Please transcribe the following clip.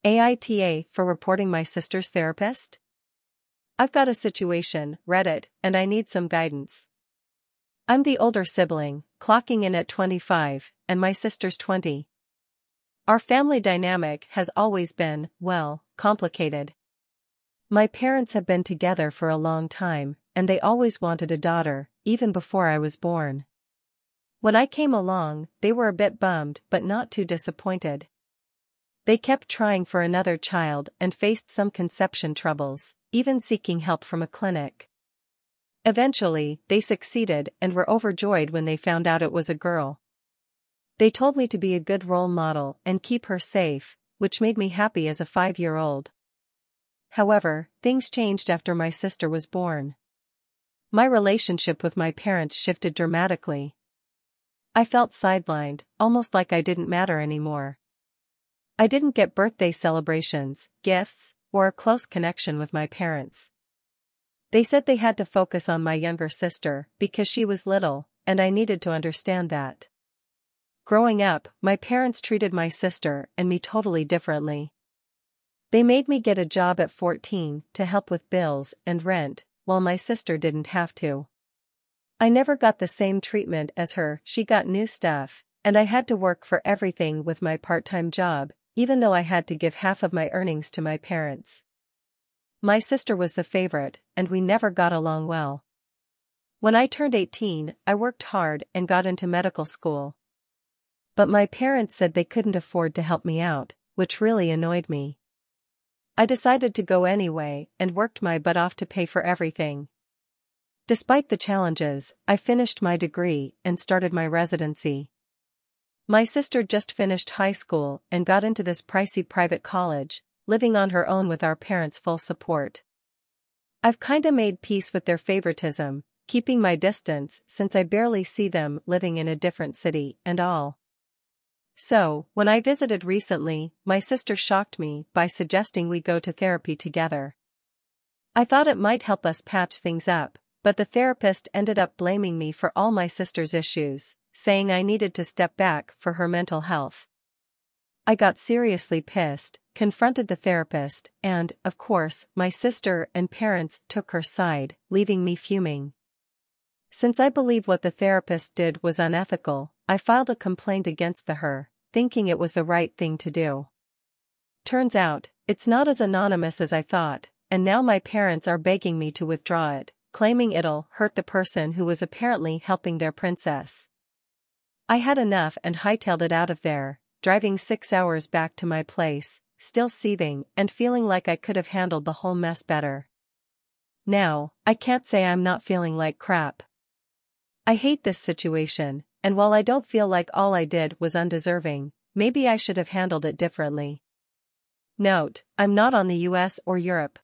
AITA for reporting my sister's therapist? I've got a situation, Reddit, and I need some guidance. I'm the older sibling, clocking in at 25, and my sister's 20. Our family dynamic has always been, well, complicated. My parents have been together for a long time, and they always wanted a daughter, even before I was born. When I came along, they were a bit bummed but not too disappointed. They kept trying for another child and faced some conception troubles, even seeking help from a clinic. Eventually, they succeeded and were overjoyed when they found out it was a girl. They told me to be a good role model and keep her safe, which made me happy as a 5-year-old. However, things changed after my sister was born. My relationship with my parents shifted dramatically. I felt sidelined, almost like I didn't matter anymore. I didn't get birthday celebrations, gifts, or a close connection with my parents. They said they had to focus on my younger sister because she was little, and I needed to understand that. Growing up, my parents treated my sister and me totally differently. They made me get a job at 14 to help with bills and rent, while my sister didn't have to. I never got the same treatment as her. She got new stuff, and I had to work for everything with my part-time job, even though I had to give half of my earnings to my parents. My sister was the favorite, and we never got along well. When I turned 18, I worked hard and got into medical school. But my parents said they couldn't afford to help me out, which really annoyed me. I decided to go anyway and worked my butt off to pay for everything. Despite the challenges, I finished my degree and started my residency. My sister just finished high school and got into this pricey private college, living on her own with our parents' full support. I've kinda made peace with their favoritism, keeping my distance since I barely see them living in a different city and all. So, when I visited recently, my sister shocked me by suggesting we go to therapy together. I thought it might help us patch things up, but the therapist ended up blaming me for all my sister's issues, saying I needed to step back for her mental health. I got seriously pissed, confronted the therapist, and, of course, my sister and parents took her side, leaving me fuming. Since I believe what the therapist did was unethical, I filed a complaint against her, thinking it was the right thing to do. Turns out, it's not as anonymous as I thought, and now my parents are begging me to withdraw it, claiming it'll hurt the person who was apparently helping their princess. I had enough and hightailed it out of there, driving 6 hours back to my place, still seething and feeling like I could have handled the whole mess better. Now, I can't say I'm not feeling like crap. I hate this situation, and while I don't feel like all I did was undeserving, maybe I should have handled it differently. Note, I'm not on the US or Europe,